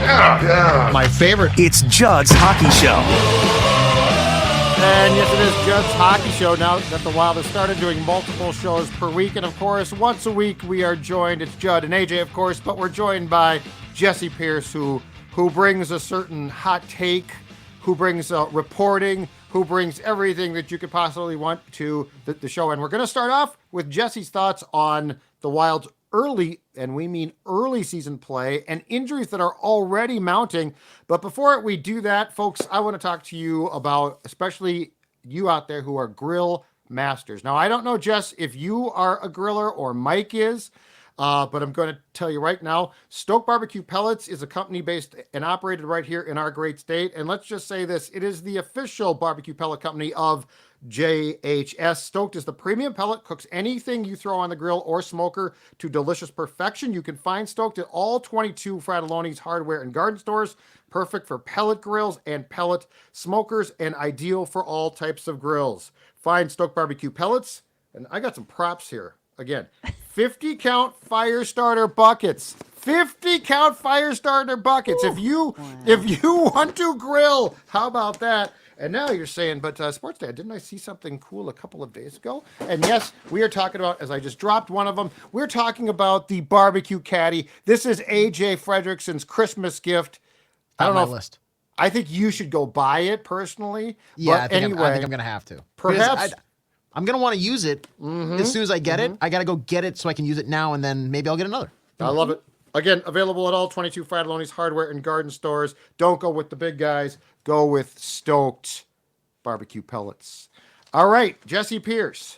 My favorite. It's Judd's Hockey Show. And yes, it is Judd's Hockey Show now that the Wild has started doing multiple shows per week. And of course, once a week we are joined, it's Judd and AJ, of course, but we're joined by Jessi Pierce, who brings a certain hot take, who brings reporting, who brings everything that you could possibly want to the show. And we're going to start off with Jessi's thoughts on the Wild's early, and we mean early season play, and injuries that are already mounting. But before we do that, folks, I want to talk to you about, especially you out there who are grill masters. Now, I don't know, Jess, if you are a griller or Mike is, but I'm going to tell you right now, Stoke Barbecue Pellets is a company based and operated right here in our great state. And let's just say this, it is the official barbecue pellet company of JHS. Stoked is the premium pellet, cooks anything you throw on the grill or smoker to delicious perfection. You can find Stoked at all 22 Fratelloni's hardware and garden stores. Perfect for pellet grills and pellet smokers, and ideal for all types of grills. Find Stoked Barbecue Pellets, and I got some props here. Again, 50 count fire starter buckets. 50 count fire starter buckets. If you want to grill, how about that? And now you're saying, but Sports Dad, didn't I see something cool a couple of days ago? And yes, we are talking about, as I just dropped one of them, we're talking about the barbecue caddy. This is AJ Fredrickson's Christmas gift. I don't know. List. I think you should go buy it personally. Yeah, but I think I'm going to have to. Perhaps. I'm going to want to use it as soon as I get it. I got to go get it so I can use it now, and then maybe I'll get another. I love it. Again, available at all 22 Fratelloni's hardware and garden stores. Don't go with the big guys. Go with Stoked Barbecue Pellets. All right, Jessi Pierce.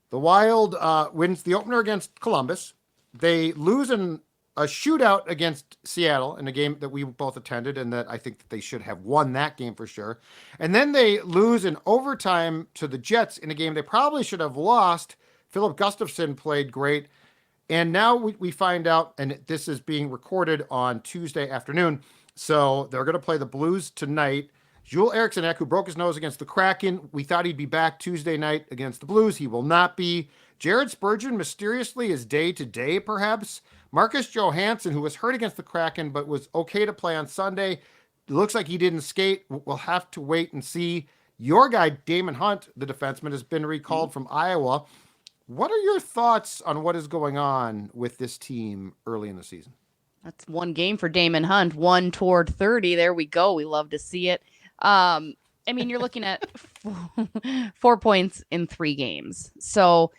The Wild wins the opener against Columbus. They lose in a shootout against Seattle in a game that we both attended, and that I think that they should have won that game for sure. And then they lose in overtime to the Jets in a game they probably should have lost. Philip Gustafsson played great. And now we find out, and this is being recorded on Tuesday afternoon, so they're going to play the Blues tonight. Joel Eriksson Ek, who broke his nose against the Kraken, we thought he'd be back Tuesday night against the Blues. He will not be. Jared Spurgeon, mysteriously, is day-to-day, perhaps. Marcus Johansson, who was hurt against the Kraken but was okay to play on Sunday, looks like he didn't skate. We'll have to wait and see. Your guy, Damon Hunt, the defenseman, has been recalled from Iowa. What are your thoughts on what is going on with this team early in the season? That's one game for Damon Hunt, 1 toward 30. There we go. We love to see it. I mean, you're looking at 4 points in 3 games. So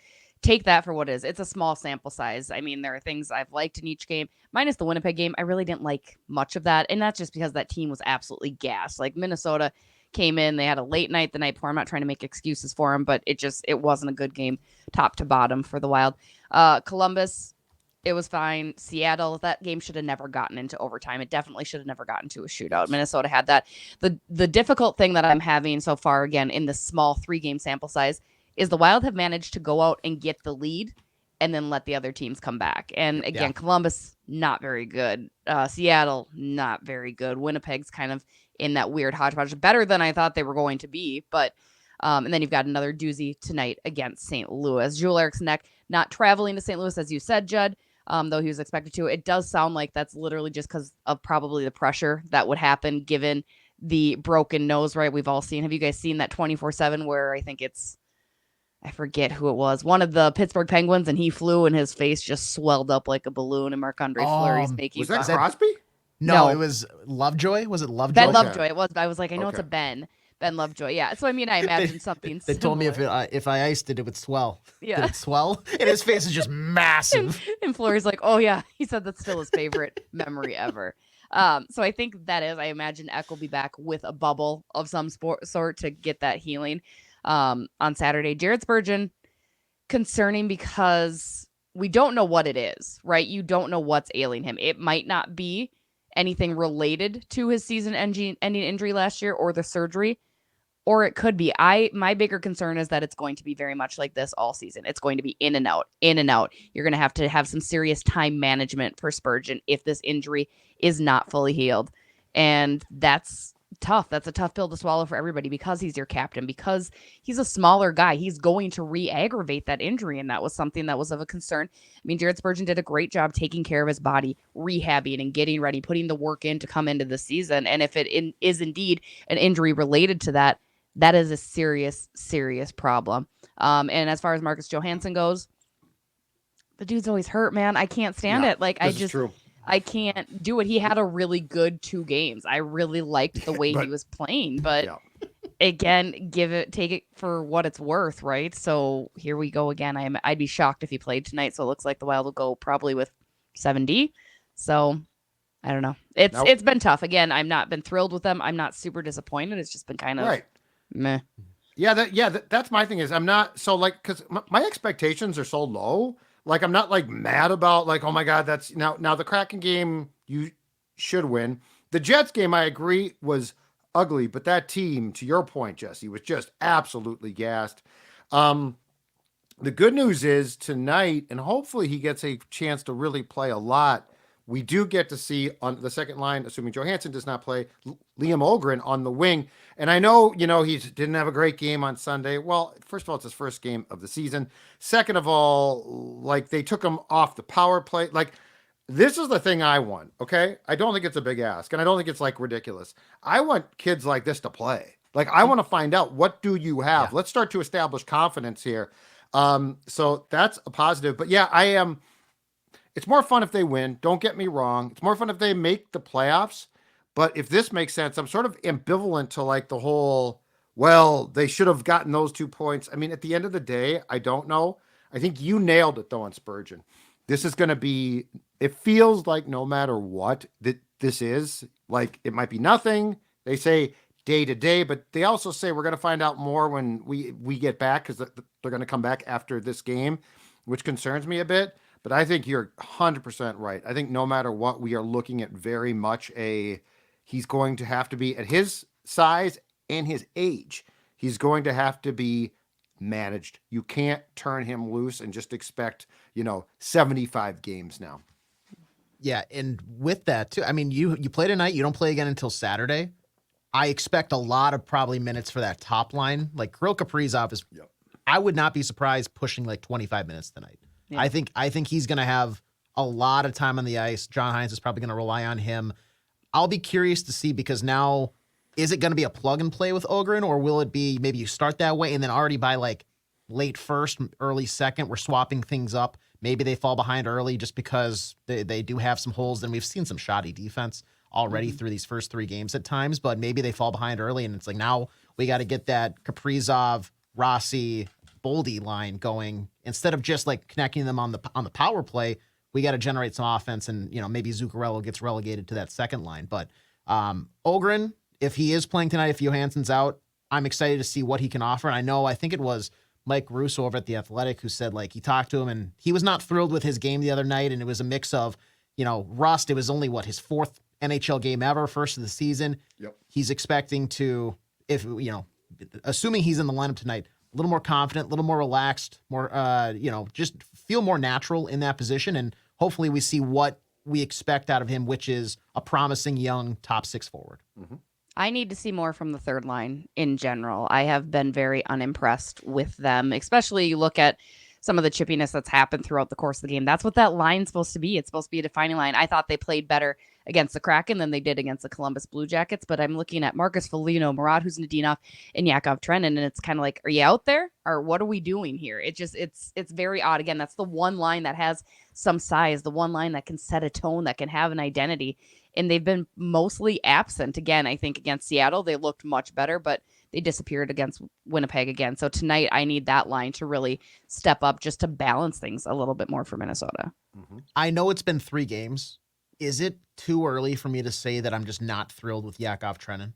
take that for what it is. It's a small sample size. I mean, there are things I've liked in each game, minus the Winnipeg game. I really didn't like much of that. And that's just because that team was absolutely gassed. Like Minnesota came in, they had a late night the night before. I'm not trying to make excuses for them, but it wasn't a good game top to bottom for the Wild. Columbus, it was fine. Seattle, that game should have never gotten into overtime. It definitely should have never gotten to a shootout. Minnesota had that. The difficult thing that I'm having so far, again, in this small 3-game sample size, is the Wild have managed to go out and get the lead and then let the other teams come back. And again, Columbus, not very good. Seattle, not very good. Winnipeg's kind of in that weird hodgepodge, better than I thought they were going to be. But and then you've got another doozy tonight against St. Louis. Joel Eriksson Ek not traveling to St. Louis, as you said, Judd, though he was expected to. It does sound like that's literally just because of probably the pressure that would happen given the broken nose, right? We've all seen. Have you guys seen that 24/7 where I think I forget who it was, one of the Pittsburgh Penguins, and he flew and his face just swelled up like a balloon, and Marc-Andre Fleury's making. Was that Crosby? No, it was Lovejoy. Was it Lovejoy? Ben Lovejoy. It was. I was like, I know it's a Ben Lovejoy. Yeah. So I mean, I imagine something. They told me if I iced it, it would swell. Yeah. Did it swell? And his face is just massive. and Fleury's like, oh yeah, he said that's still his favorite memory ever. So I think that is. I imagine Ek will be back with a bubble of some sort to get that healing. On Saturday, Jared Spurgeon, concerning because we don't know what it is, right? You don't know what's ailing him. It might not be anything related to his season-ending injury last year or the surgery, or it could be. My bigger concern is that it's going to be very much like this all season. It's going to be in and out, in and out. You're going to have some serious time management for Spurgeon if this injury is not fully healed. And that's tough. That's a tough pill to swallow for everybody because he's your captain, because he's a smaller guy. He's going to re-aggravate that injury, and that was something that was of a concern. I mean, Jared Spurgeon did a great job taking care of his body, rehabbing and getting ready, putting the work in to come into the season. And if it is indeed an injury related to that, that is a serious, serious problem. And as far as Marcus Johansson goes, the dude's always hurt, man. I can't stand it. Like, I can't do it. He had a really good 2 games. I really liked the way he was playing, but again, take it for what it's worth, right? So here we go again. I'd be shocked if he played tonight. So it looks like the Wild will go probably with 7D. So I don't know. It's been tough. Again, I'm not been thrilled with them. I'm not super disappointed. It's just been kind of meh. Yeah, that's my thing is I'm not so like because my expectations are so low. Like, I'm not like mad about like, oh my God, that's now the Kraken game you should win. The Jets game, I agree, was ugly, but that team, to your point, Jessi, was just absolutely gassed. The good news is tonight, and hopefully he gets a chance to really play a lot. We do get to see on the second line, assuming Johansson does not play, Liam Ogren on the wing. And I know, he didn't have a great game on Sunday. Well, first of all, it's his first game of the season. Second of all, like they took him off the power play. Like this is the thing I want. Okay. I don't think it's a big ask and I don't think it's like ridiculous. I want kids like this to play. Like I want to find out what do you have? Yeah. Let's start to establish confidence here. So that's a positive, but yeah, I am. It's more fun if they win. Don't get me wrong. It's more fun if they make the playoffs. But if this makes sense, I'm sort of ambivalent to like the whole, well, they should have gotten those 2 points. I mean, at the end of the day, I don't know. I think you nailed it, though, on Spurgeon. This is going to be, it feels like no matter what this is, like it might be nothing. They say day to day, but they also say we're going to find out more when we get back because they're going to come back after this game, which concerns me a bit. But I think you're 100% right. I think no matter what, we are looking at very much he's going to have to be at his size and his age. He's going to have to be managed. You can't turn him loose and just expect, 75 games now. Yeah. And with that too, I mean, you play tonight, you don't play again until Saturday. I expect a lot of probably minutes for that top line. Like Kirill Kaprizov is, I would not be surprised pushing like 25 minutes tonight. Yeah. I think he's going to have a lot of time on the ice. John Hines is probably going to rely on him. I'll be curious to see because now, is it going to be a plug and play with Ogren or will it be maybe you start that way and then already by like late first, early second, we're swapping things up. Maybe they fall behind early just because they do have some holes. And we've seen some shoddy defense already through these first 3 games at times, but maybe they fall behind early and it's like now we got to get that Kaprizov, Rossi, Boldy line going instead of just like connecting them on the power play. We got to generate some offense, and maybe Zuccarello gets relegated to that second line. But Ogren, if he is playing tonight, if Johansson's out, I'm excited to see what he can offer. And I think it was Mike Russo over at The Athletic who said like he talked to him and he was not thrilled with his game the other night, and it was a mix of rust. It was only his 4th NHL game ever, first of the season. Yep. He's expecting to, if assuming he's in the lineup tonight, a little more confident, a little more relaxed, more, just feel more natural in that position. And hopefully we see what we expect out of him, which is a promising young top 6 forward. Mm-hmm. I need to see more from the third line in general. I have been very unimpressed with them, especially you look at some of the chippiness that's happened throughout the course of the game. That's what that line's supposed to be. It's supposed to be a defining line. I thought they played better against the Kraken than they did against the Columbus Blue Jackets, but I'm looking at Marcus Foligno, Murat Huznadinov, and Yakov Trenin, and it's kind of like, are you out there? Or what are we doing here? It's very odd. Again, that's the one line that has some size, the one line that can set a tone, that can have an identity, and they've been mostly absent. Again, I think against Seattle, they looked much better, but they disappeared against Winnipeg again. So tonight, I need that line to really step up just to balance things a little bit more for Minnesota. Mm-hmm. I know it's been 3 games. Is it too early for me to say that I'm just not thrilled with Yakov Trenin?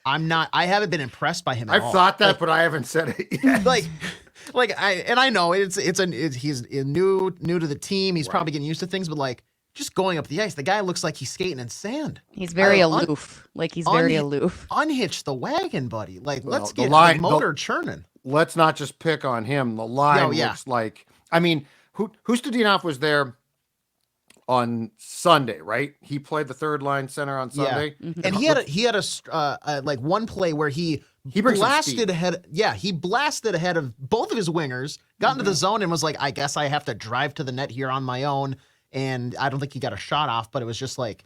I'm not. I haven't been impressed by him at all. I've thought that, but I haven't said it yet. I know he's new to the team. He's probably getting used to things, but just going up the ice, the guy looks like he's skating in sand. He's very aloof. Very aloof. Unhitch the wagon, buddy. Let's get the motor churning. Let's not just pick on him. The line looks like. I mean, Hustadinov was there on Sunday, right? He played the third line center on Sunday. Mhm. And he had a like one play where he brings some blasted speed. ahead. Yeah, he blasted ahead of both of his wingers, got into the zone and was like, I guess I have to drive to the net here on my own. And I don't think he got a shot off, but it was just like,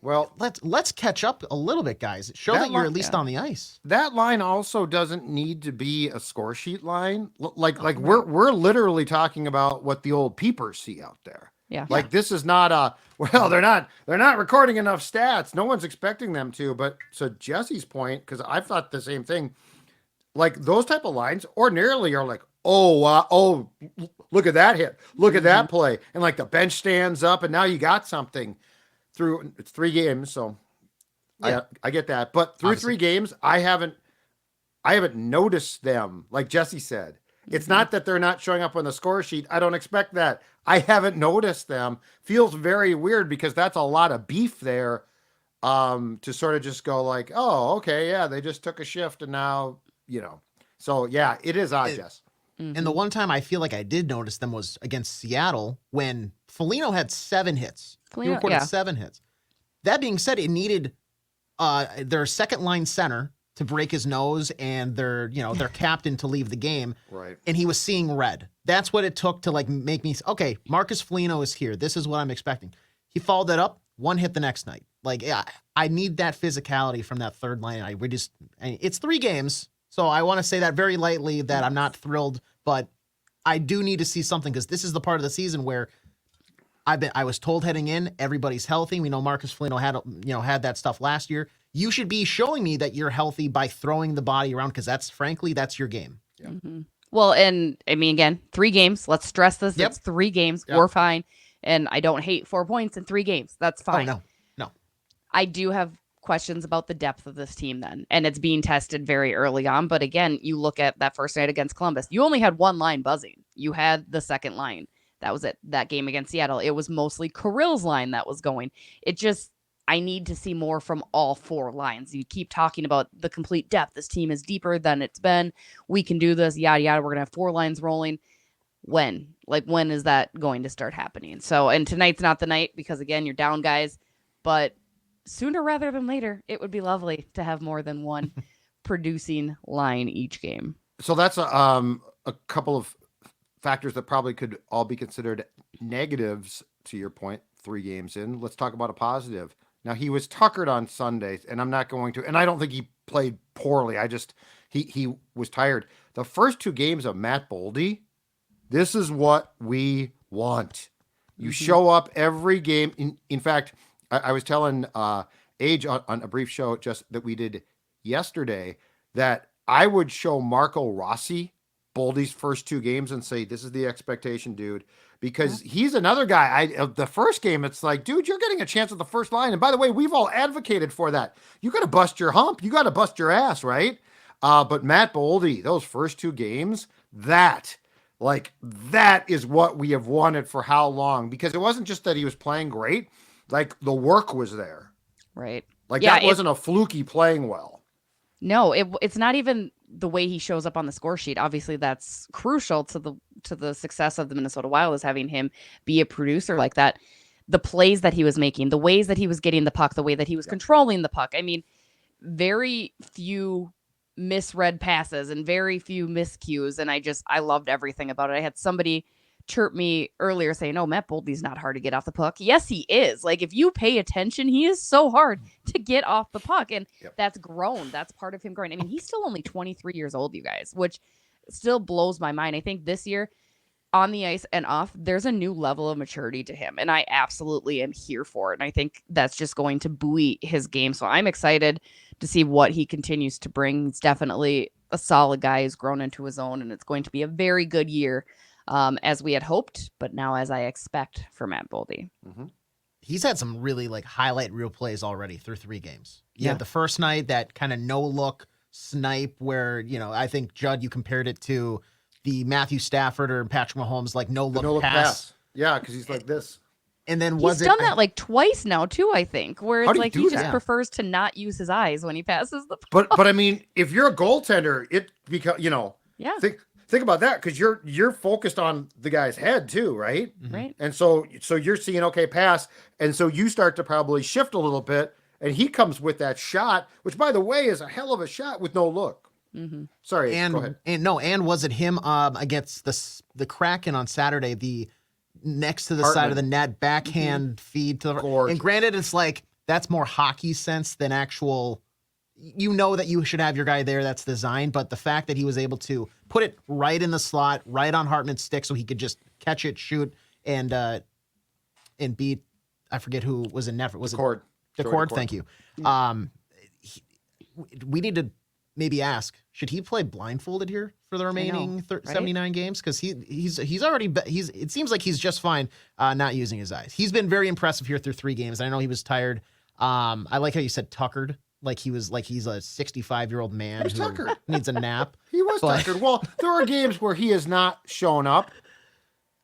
Well, let's catch up a little bit, guys. Show that you're at least on the ice. that line also doesn't need to be a score sheet line. We're literally talking about what the old peepers see out there. Yeah. Like this is not they're not recording enough stats. No one's expecting them to, but to Jesse's point, because I've thought the same thing, like those type of lines ordinarily are like, oh, look at that hit. Look at that play. And like the bench stands up and now you got something through it's 3 games. So Yeah. I get that. But through Obviously. 3 games, I haven't noticed them. Like Jesse said, it's not that they're not showing up on the score sheet. I don't expect that. I haven't noticed them. Feels very weird because that's a lot of beef there to sort of just go like, oh, okay, yeah, they just took a shift and now, So yeah, it is odd, Jess. And the one time I feel like I did notice them was against Seattle when Foligno had 7 hits. He Foligno, recorded yeah. 7 hits. That being said, it needed their second line center to break his nose and their captain to leave the game. Right. And he was seeing red. That's what it took to like make me, okay, Marcus Foligno is here. This is what I'm expecting. He followed that up, 1 hit the next night. Like, yeah, I need that physicality from that third line. It's 3 games. So I want to say that very lightly that I'm not thrilled, but I do need to see something because this is the part of the season where I was told heading in, everybody's healthy. We know Marcus Foligno had that stuff last year. You should be showing me that you're healthy by throwing the body around because that's your game. Yeah. Mm-hmm. Well, and I mean, again, 3 games. Let's stress this. Yep. It's 3 games. Yep. We're fine. And I don't hate 4 points in 3 games. That's fine. Oh, no. I do have questions about the depth of this team then. And it's being tested very early on. But again, you look at that first night against Columbus. You only had 1 line buzzing. You had the second line. That was it. That game against Seattle. It was mostly Kirill's line that was going. I need to see more from all 4 lines. You keep talking about the complete depth. This team is deeper than it's been. We can do this, yada, yada. We're going to have 4 lines rolling. When? Like, when is that going to start happening? So, and tonight's not the night because, again, you're down, guys. But sooner rather than later, it would be lovely to have more than 1 producing line each game. So that's a couple of factors that probably could all be considered negatives to your point, 3 games in. Let's talk about a positive. Now, he was tuckered on Sundays, and I'm not going to, and I don't think he played poorly. He was tired. The first 2 games of Matt Boldy, this is what we want. You show up every game. In fact, I was telling Age on a brief show just that we did yesterday that I would show Marco Rossi Boldy's first 2 games and say, this is the expectation, dude. Because he's another guy. The first game, it's like, dude, you're getting a chance at the first line. And by the way, we've all advocated for that. You got to bust your hump. You got to bust your ass, right? But Matt Boldy, those first 2 games, that is what we have wanted for how long? Because it wasn't just that he was playing great. Like, the work was there. Right. Like, that wasn't a fluky playing well. No, it's not even the way he shows up on the score sheet. Obviously, that's crucial to the success of the Minnesota Wild, is having him be a producer like that. The plays that he was making, the ways that he was getting the puck, the way that he was controlling the puck. I mean, very few misread passes and very few miscues. And I loved everything about it. I had somebody chirp me earlier saying, oh, Matt Boldy's not hard to get off the puck. Yes, he is. Like, if you pay attention, he is so hard to get off the puck. And that's grown. That's part of him growing. I mean, he's still only 23 years old, you guys, which still blows my mind. I think this year on the ice and off, there's a new level of maturity to him. And I absolutely am here for it. And I think that's just going to buoy his game. So I'm excited to see what he continues to bring. He's definitely a solid guy who's grown into his own, and it's going to be a very good year. As we had hoped, but now as I expect for Matt Boldy. Mm-hmm. He's had some really highlight reel plays already through 3 games. Yeah, the first night, that kind of no look snipe where, I think Judd, you compared it to the Matthew Stafford or Patrick Mahomes, no look pass. Yeah, because he's like this. And then he's done that twice now too, I think, where it's like he just prefers to not use his eyes when he passes the puck. But I mean, if you're a goaltender, it becomes, think about that, because you're focused on the guy's head too, right? Right. And so you're seeing, okay, pass, and so you start to probably shift a little bit, and he comes with that shot, which by the way is a hell of a shot with no look. Sorry, go ahead. And was it him against the Kraken on Saturday? The next to the side of the net backhand feed to the Gorgeous. and granted, it's like that's more hockey sense than actual. You know that you should have your guy there. That's designed, but the fact that he was able to put it right in the slot, right on Hartman's stick, so he could just catch it, shoot, and beat. I forget who was in net. Was Cord. it Decord? Thank you. We need to maybe ask: should he play blindfolded here for the remaining 79 games? Because he's already it seems like he's just fine not using his eyes. He's been very impressive here through 3 games. I know he was tired. I like how you said tuckered. Like he's a 65-year-old man who needs a nap. He was tuckered. Well, there are games where he has not shown up.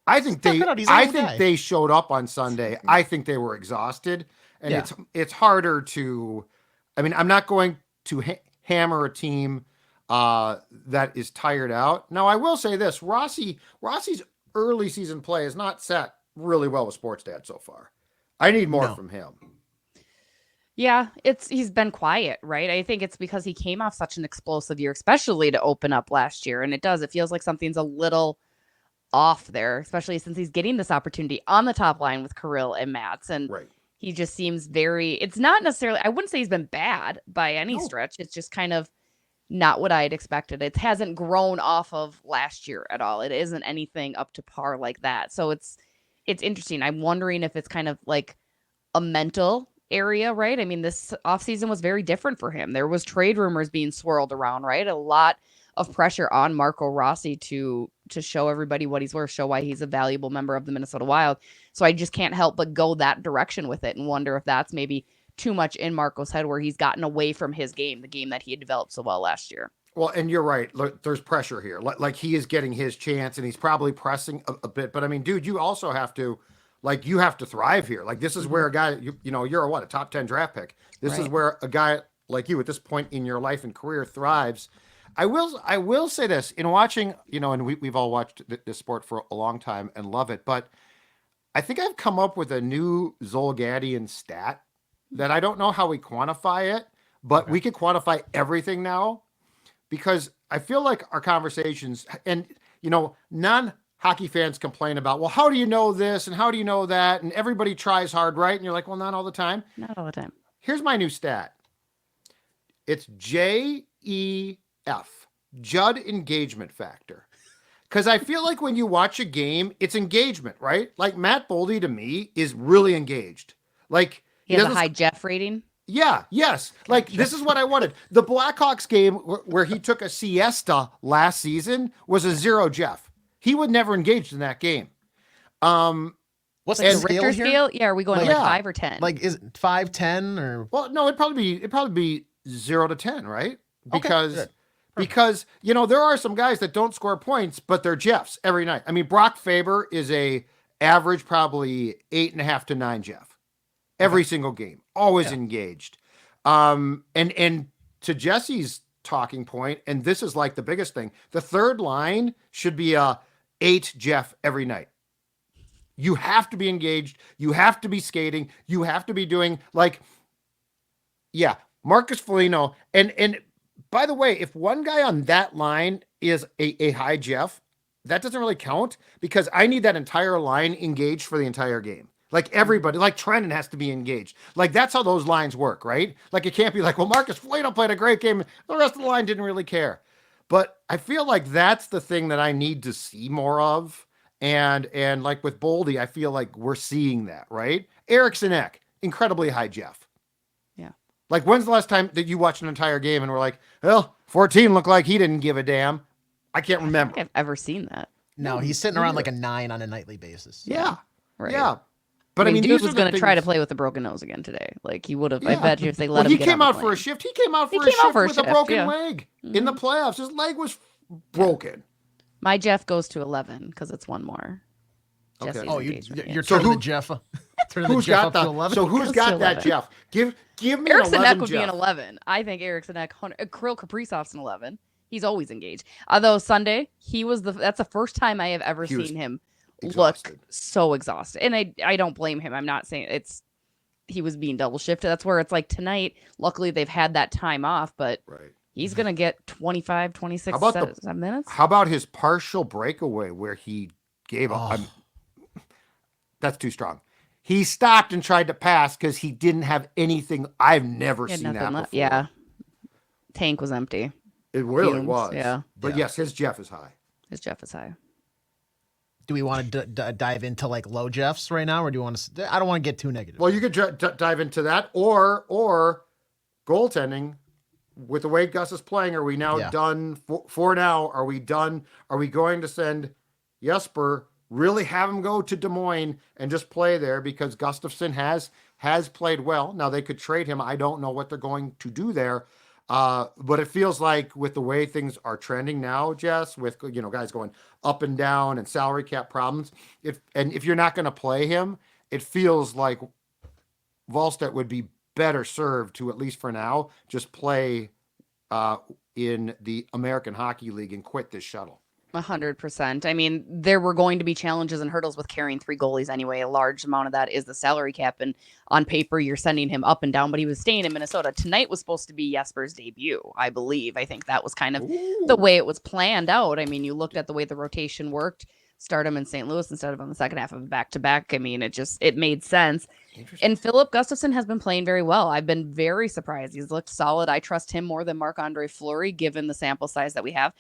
I think they showed up on Sunday. I think they were exhausted, and it's harder to. I mean, I'm not going to hammer a team that is tired out. Now, I will say this: Rossi's early season play is not set really well with Sports Dad so far. I need more from him. Yeah, he's been quiet, right? I think it's because he came off such an explosive year, especially to open up last year. And it feels like something's a little off there, especially since he's getting this opportunity on the top line with Kirill and Mats. And he just seems it's not necessarily, I wouldn't say he's been bad by any stretch. It's just kind of not what I had expected. It hasn't grown off of last year at all. It isn't anything up to par like that. So it's interesting. I'm wondering if it's kind of like a mental area, right? I mean, this offseason was very different for him. There was trade rumors being swirled around, right? A lot of pressure on Marco Rossi to show everybody what he's worth, show why he's a valuable member of the Minnesota Wild. So I just can't help but go that direction with it and wonder if that's maybe too much in Marco's head, where he's gotten away from his game, the game that he had developed so well last year. Well, and you're right. Look, there's pressure here. Like he is getting his chance, and he's probably pressing a bit. But I mean, dude, you also have to. Like, you have to thrive here. Like, this is where a guy, you're a top 10 draft pick. This is where a guy like you at this point in your life and career thrives. I will say this in watching, and we've all watched this sport for a long time and love it. But I think I've come up with a new Zulgadian stat that I don't know how we quantify it, but we can quantify everything now, because I feel like our conversations and, hockey fans complain about, well, how do you know this and how do you know that? And everybody tries hard, right? And you're like, well, not all the time. Not all the time. Here's my new stat. It's JEF, Judd engagement factor. Because I feel like when you watch a game, it's engagement, right? Like Matt Boldy to me is really engaged. Like he has a high Jeff rating. Yeah, yes. Like this is what I wanted. The Blackhawks game where he took a siesta last season was a 0 Jeff. He would never engaged in that game. What's the Richter scale? Yeah, are we going like 5 or 10? Like, is it 5, 10, or? Well, no, it'd probably be 0 to 10, right? Because there are some guys that don't score points, but they're Jeffs every night. I mean, Brock Faber is a average probably 8.5 to 9 Jeff every single game, always engaged. And to Jesse's talking point, and this is like the biggest thing, the third line should be a 8 Jeff every night. You have to be engaged. You have to be skating. You have to be doing Marcus Foligno. And by the way, if one guy on that line is a high Jeff, that doesn't really count, because I need that entire line engaged for the entire game. Like everybody, like Trenton has to be engaged. Like that's how those lines work, right? Like it can't be like, well, Marcus Foligno played a great game. The rest of the line didn't really care. But I feel like that's the thing that I need to see more of. And like with Boldy, I feel like we're seeing that, right? Eriksson Ek, incredibly high Jeff. Yeah. Like when's the last time that you watched an entire game and were like, well, 14 looked like he didn't give a damn? I can't remember. I don't think I've ever seen that. No, he's sitting around like a 9 on a nightly basis. Yeah. Right. Yeah. But I mean, dude was going to things... try to play with a broken nose again today. Like he would have. I bet you if they let him. He came out for a shift. He came out for a shift with a broken leg in the playoffs. His leg was broken. My Jeff goes to 11 because it's one more. Okay. You're turning the Jeff. Who's got that? 11? So who's got that Jeff? Give me Eriksson an 11 Ek would Jeff. be an 11. I think Eriksson Ek, Kirill Kaprizov's an 11. He's always engaged. Although Sunday, that's the first time I have ever seen him exhausted. look so exhausted. And I don't blame him. I'm not saying he was being double shifted. That's where it's like tonight, luckily they've had that time off, but he's going to get 25, 26 minutes. How about his partial breakaway where he gave up? That's too strong. He stopped and tried to pass because he didn't have anything. I've never seen that before. Yeah. Tank was empty. It really was. Yeah. But yes, his Jeff is high. Do we want to dive into like low Jeffs right now, or do you want to? I don't want to get too negative. Well, you could dive into that, or goaltending. With the way Gus is playing, are we now done for now? Are we done? Are we going to send Jesper? Really have him go to Des Moines and just play there because Gustafsson has played well. Now they could trade him. I don't know what they're going to do there. But it feels like with the way things are trending now, Jess, with guys going up and down and salary cap problems, if you're not going to play him, it feels like Wallstedt would be better served to, at least for now, just play in the American Hockey League and quit this shuttle. 100%. I mean, there were going to be challenges and hurdles with carrying 3 goalies anyway. A large amount of that is the salary cap, and on paper, you're sending him up and down, but he was staying in Minnesota. Tonight was supposed to be Jesper's debut, I believe. I think that was kind of the way it was planned out. I mean, you looked at the way the rotation worked, start him in St. Louis instead of on the second half of back-to-back. I mean, it made sense. And Philip Gustafsson has been playing very well. I've been very surprised. He's looked solid. I trust him more than Marc-Andre Fleury, given the sample size that we have.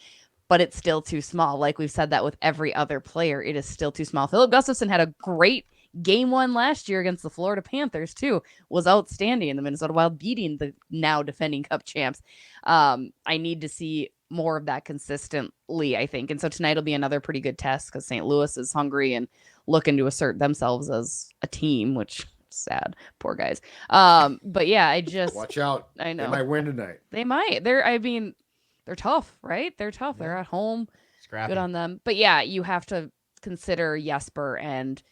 But it's still too small. Like we've said that with every other player, it is still too small. Philip Gustafsson had a great game 1 last year against the Florida Panthers too, was outstanding in the Minnesota Wild, beating the now defending Cup champs. I need to see more of that consistently, I think. And so tonight will be another pretty good test because St. Louis is hungry and looking to assert themselves as a team, which sad, poor guys. But yeah, I just watch out. I know they might win tonight. They might. They're tough, right? They're tough. Yeah. They're at home. Scrappy. Good on them. But yeah, you have to consider Jesper and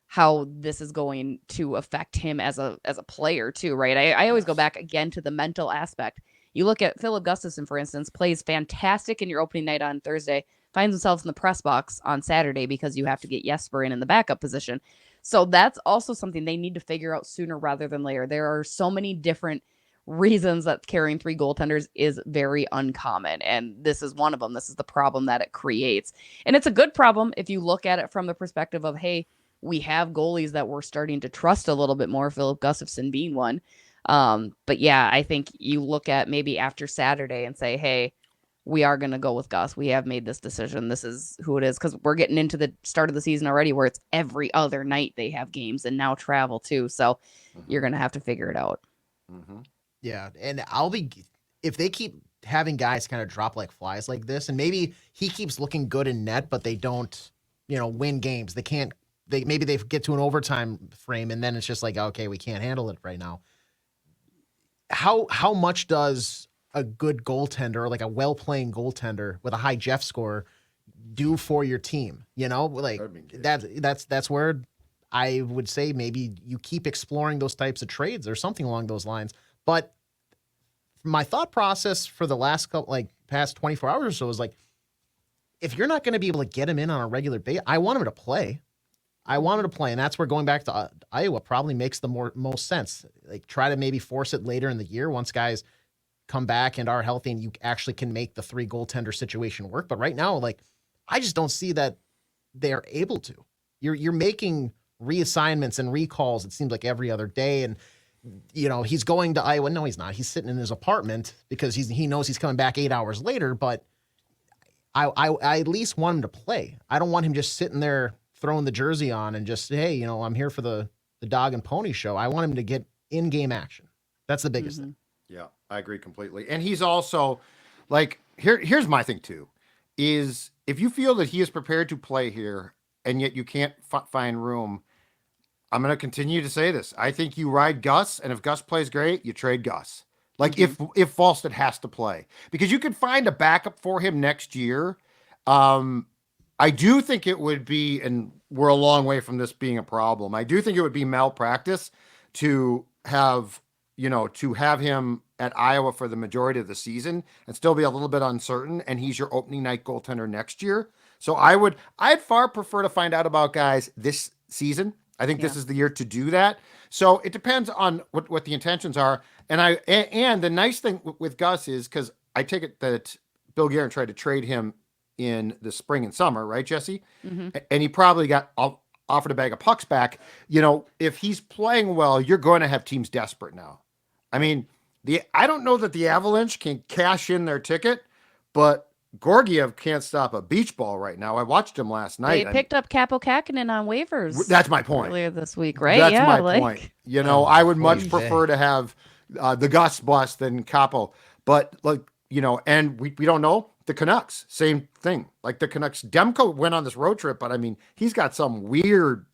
how this is going to affect him as a player too, right? I always go back again to the mental aspect. You look at Philip Gustafsson, for instance, plays fantastic in your opening night on Thursday, finds himself in the press box on Saturday because you have to get Jesper in the backup position. So that's also something they need to figure out sooner rather than later. There are so many different reasons that carrying 3 goaltenders is very uncommon, and this is one of them. This is the problem that it creates, and it's a good problem if you look at it from the perspective of, hey, we have goalies that we're starting to trust a little bit more, Philip Gustafsson being one. But yeah, I think you look at maybe after Saturday and say, hey, we are going to go with Gus. We have made this decision. This is who it is, because we're getting into the start of the season already where it's every other night they have games and now travel too. So you're going to have to figure it out. Mm-hmm. Yeah, and if they keep having guys kind of drop like flies like this, and maybe he keeps looking good in net, but they don't, win games. Maybe they get to an overtime frame, and then it's just like, okay, we can't handle it right now. How much does a good goaltender, like a well-playing goaltender with a high Jeff score, do for your team? Like that's where I would say maybe you keep exploring those types of trades or something along those lines. But my thought process for the last past 24 hours or so is like, if you're not going to be able to get him in on a regular basis, I want him to play. And that's where going back to Iowa probably makes the most sense. Like, try to maybe force it later in the year once guys come back and are healthy and you actually can make the 3 goaltender situation work. But right now, like, I just don't see that they're able to. You're making reassignments and recalls, it seems like, every other day, and he's going to Iowa. No, he's not. He's sitting in his apartment because he knows he's coming back 8 hours later. But I at least want him to play. I don't want him just sitting there throwing the jersey on and just, hey, I'm here for the dog and pony show. I want him to get in-game action. That's the biggest thing. Yeah, I agree completely. And he's also like, here's my thing too, is if you feel that he is prepared to play here and yet you can't find room, I'm going to continue to say this. I think you ride Gus, and if Gus plays great, you trade Gus. Like, if Wallstedt has to play, because you could find a backup for him next year. I do think it would be, and we're a long way from this being a problem, I do think it would be malpractice to have him at Iowa for the majority of the season and still be a little bit uncertain, and he's your opening night goaltender next year. So I'd far prefer to find out about guys this season. I think this is the year to do that. So it depends on what the intentions are. And the nice thing with Gus is, because I take it that Bill Guerin tried to trade him in the spring and summer, right, Jessi? Mm-hmm. And he probably got offered a bag of pucks back. You know, if he's playing well, you're going to have teams desperate now. I mean, I don't know that the Avalanche can cash in their ticket, but Georgiev can't stop a beach ball right now. I watched him last night. They picked up Capo Kakinen on waivers. That's my point. Earlier this week, right? That's my point. You know, I would much prefer to have the Gus bus than Capo. But, like, you know, and we don't know. The Canucks, same thing. Like the Canucks, Demko went on this road trip, but I mean, he's got some weird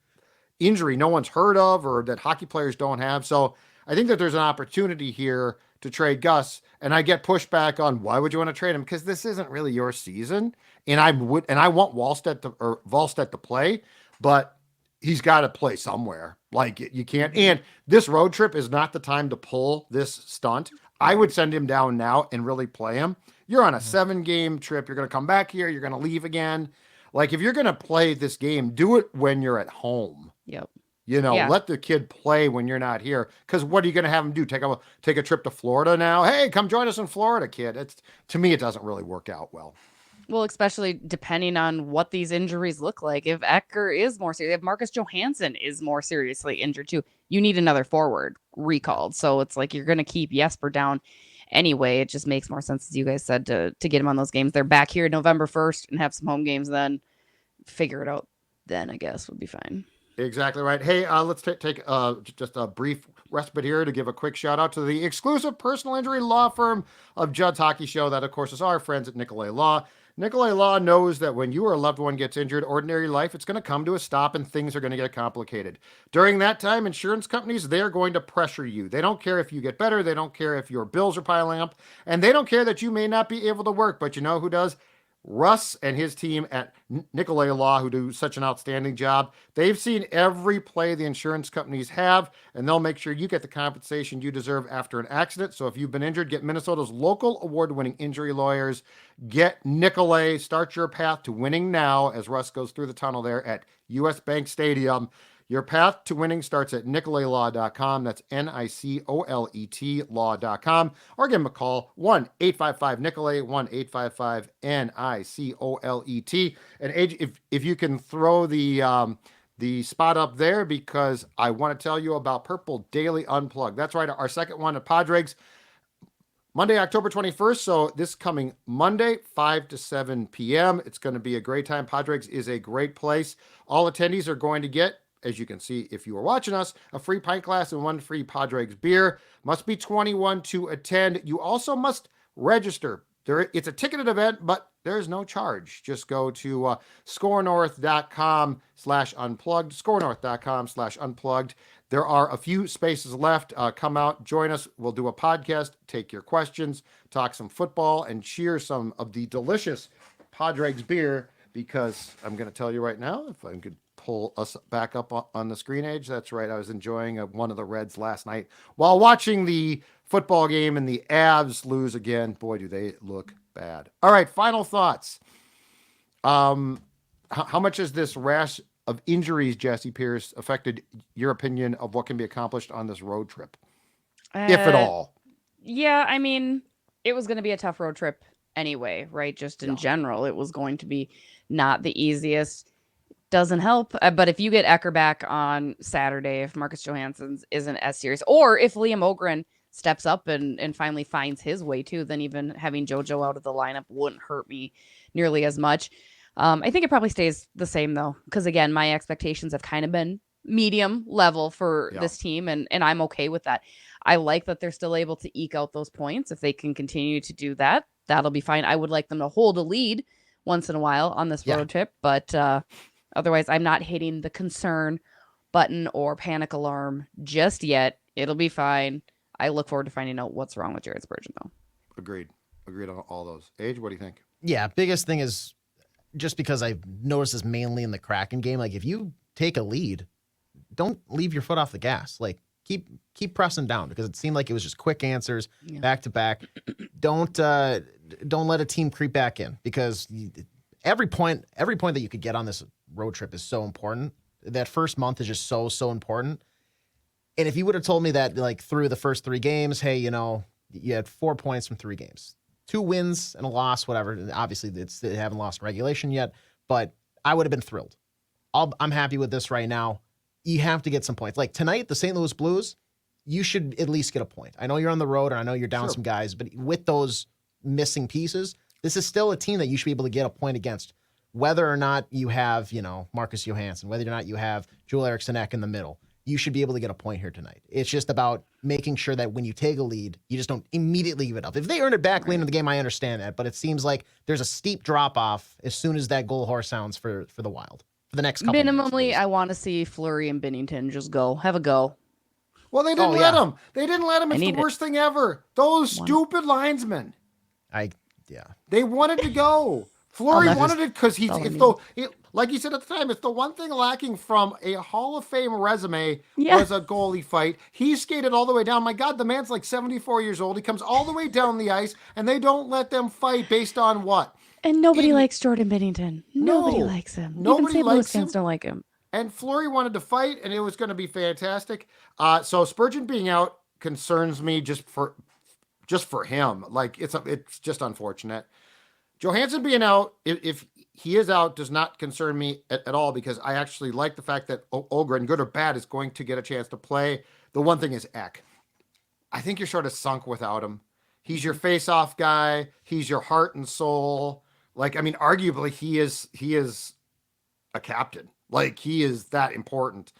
injury no one's heard of or that hockey players don't have. So I think that there's an opportunity here to trade Gus, and I get pushback on why would you want to trade him? Because this isn't really your season, and I want Wallstedt to play, but he's got to play somewhere. Like you can't. And this road trip is not the time to pull this stunt. I would send him down now and really play him. You're on a 7-game trip. You're going to come back here. You're going to leave again. Like if you're going to play this game, do it when you're at home. Yep. You know, let the kid play when you're not here. Because what are you going to have him do? Take a trip to Florida now? Hey, come join us in Florida, kid. To me, it doesn't really work out well. Well, especially depending on what these injuries look like. If Ecker is more serious, if Marcus Johansson is more seriously injured too, you need another forward recalled. So it's like you're going to keep Jesper down anyway. It just makes more sense, as you guys said, to get him on those games. They're back here November 1st and have some home games then. Figure it out then, I guess, would be fine. Exactly right. Hey, let's take just a brief respite here to give a quick shout out to the exclusive personal injury law firm of Judd's Hockey Show. That, of course, is our friends at Nicolay Law. Nicolay Law knows that when you or a loved one gets injured, ordinary life, it's going to come to a stop and things are going to get complicated. During that time, insurance companies, they're going to pressure you. They don't care if you get better. They don't care if your bills are piling up. And they don't care that you may not be able to work. But you know who does? Russ and his team at Nicolay Law, who do such an outstanding job. They've seen every play the insurance companies have, and they'll make sure you get the compensation you deserve after an accident. So if you've been injured, get Minnesota's local award-winning injury lawyers. Get Nicolay. Start your path to winning now as Russ goes through the tunnel there at US Bank Stadium. Your path to winning starts at nicolaylaw.com. That's NICOLET law.com. Or give them a call, 1-855-NICOLAY, 1-855-NICOLET. And AJ, if you can throw the spot up there, because I want to tell you about Purple Daily Unplugged. That's right, our second one at Padres, Monday, October 21st. So this coming Monday, 5 to 7 p.m. It's going to be a great time. Padres is a great place. All attendees are going to get, as you can see if you are watching us, a free pint glass and one free Padres beer. Must be 21 to attend. You also must register. It's a ticketed event, but there's no charge. Just go to scorenorth.com/unplugged, scorenorth.com/unplugged. There are a few spaces left. Come out, join us. We'll do a podcast, take your questions, talk some football, and cheer some of the delicious Padres beer, because I'm going to tell you right now, if I could pull us back up on the screen, Age. That's right. I was enjoying one of the Reds last night while watching the football game, and the Avs lose again. Boy, do they look bad. All right. Final thoughts. How much has this rash of injuries, Jessi Pierce, affected your opinion of what can be accomplished on this road trip, if at all? Yeah. I mean, it was going to be a tough road trip anyway, right? Just in general, it was going to be not the easiest. Doesn't help. But if you get Ecker back on Saturday, if Marcus Johansson isn't as serious, or if Liam Ogren steps up and finally finds his way too, then even having JoJo out of the lineup wouldn't hurt me nearly as much. I think it probably stays the same though, because again, my expectations have kind of been medium level for this team, and I'm okay with that. I like that they're still able to eke out those points. If they can continue to do that, that'll be fine. I would like them to hold a lead once in a while on this road trip, but otherwise, I'm not hitting the concern button or panic alarm just yet. It'll be fine. I look forward to finding out what's wrong with Jared Spurgeon, though. Agreed on all those. Age, what do you think? Yeah, biggest thing is, just because I've noticed this mainly in the Kraken game, like if you take a lead, don't leave your foot off the gas. Like keep pressing down because it seemed like it was just quick answers back to back. Don't let a team creep back in because every point that you could get on this road trip is so important. That first month is just so important. And if you would have told me that like through the first 3 games, hey, you know, you had 4 points from 3 games, 2 wins and a loss, whatever. Obviously, they haven't lost regulation yet, but I would have been thrilled. I'm happy with this right now. You have to get some points. Like tonight, the St. Louis Blues, you should at least get a point. I know you're on the road, and I know you're down some guys, but with those missing pieces, this is still a team that you should be able to get a point against, whether or not you have, you know, Marcus Johansson, whether or not you have Joel Eriksson Ek in the middle. You should be able to get a point here tonight. It's just about making sure that when you take a lead, you just don't immediately give it up. If they earn it back late in the game, I understand that, but it seems like there's a steep drop-off as soon as that goal horn sounds for the Wild. For the next couple minimally, minutes, I want to see Fleury and Binnington just have a go. Well, they didn't let him. They didn't let him. It's the worst thing ever. Those stupid linesmen. They wanted to go. Fleury wanted it because like you said at the time, it's the one thing lacking from a Hall of Fame resume was a goalie fight. He skated all the way down. My God, the man's like 74 years old. He comes all the way down the ice, and they don't let them fight based on what? And nobody likes Jordan Binnington. Nobody likes him. Even St. Louis fans don't like him. And Fleury wanted to fight, and it was going to be fantastic. So Spurgeon being out concerns me just for him. Like it's just unfortunate. Johansson being out, if he is out, does not concern me at all because I actually like the fact that Ogren, good or bad, is going to get a chance to play. The one thing is Ek. I think you're sort of sunk without him. He's your face-off guy. He's your heart and soul. Like, I mean, arguably, he is a captain. Like, he is that important.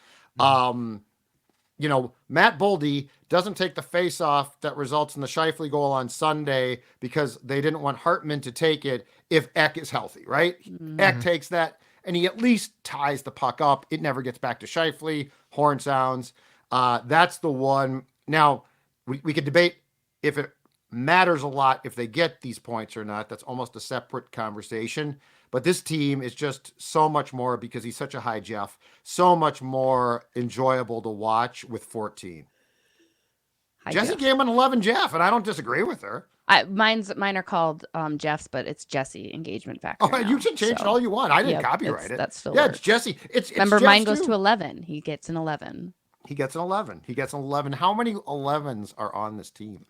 You know, Matt Boldy doesn't take the face-off that results in the Scheifele goal on Sunday because they didn't want Hartman to take it if Ek is healthy, right? Ek takes that, and he at least ties the puck up. It never gets back to Scheifele. Horn sounds. That's the one. Now, we could debate if it matters a lot if they get these points or not. That's almost a separate conversation. But this team is just so much more because he's such a high Jeff, so much more enjoyable to watch with 14. Jessi gave him an 11 Jeff, and I don't disagree with her. Mine are called Jeffs, but it's Jessi engagement factor. Oh, you can change it all you want. I didn't copyright it. That's filler. Yeah, it's Jessi. Remember, Jeff's mine goes too. to 11. He gets an 11. He gets an 11. How many 11s are on this team,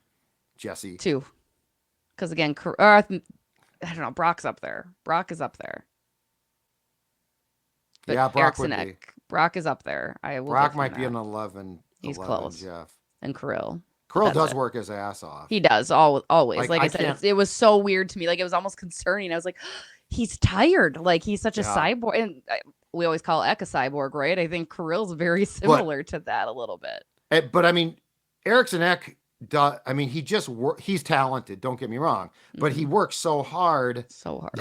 Jessi? 2. Because again, I don't know. Brock's up there. Brock is up there. But Yeah, Brock would be. Brock is up there. Brock might be an 11. He's 11, close. Jeff. And Kirill. Kirill does work his ass off. He does always. Like, Like I said, it was so weird to me. Like it was almost concerning. I was like, he's tired. Like he's such a cyborg. And we always call Ek a cyborg, right? I think Kirill's very similar to that a little bit. But I mean, Eriksson Ek. He's talented. Don't get me wrong, but he works so hard. So hard.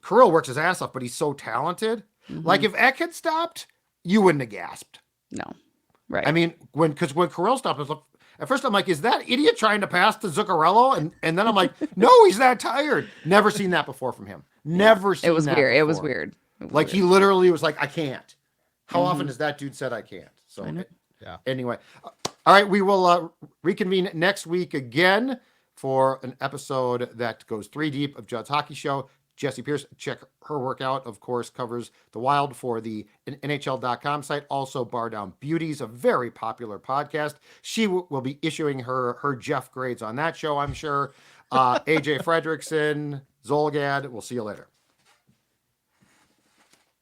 Kirill works his ass off, but he's so talented. Like if Ek had stopped, you wouldn't have gasped. No, right. I mean, when Kirill stopped, I was like, at first I'm like, is that idiot trying to pass to Zuccarello? And then I'm like, no, he's that tired. Never seen that before from him. Never seen that. It was weird. Before. It was weird. Like he literally was like, I can't. How often has that dude said I can't? So anyway. All right, we will reconvene next week again for an episode that goes 3 deep of Judd's Hockey Show. Jessi Pierce, check her workout, of course, covers the Wild for the NHL.com site. Also, Bardown Beauties, a very popular podcast. She will be issuing her Jeff grades on that show, I'm sure. AJ Fredrickson, Zulgad, we'll see you later.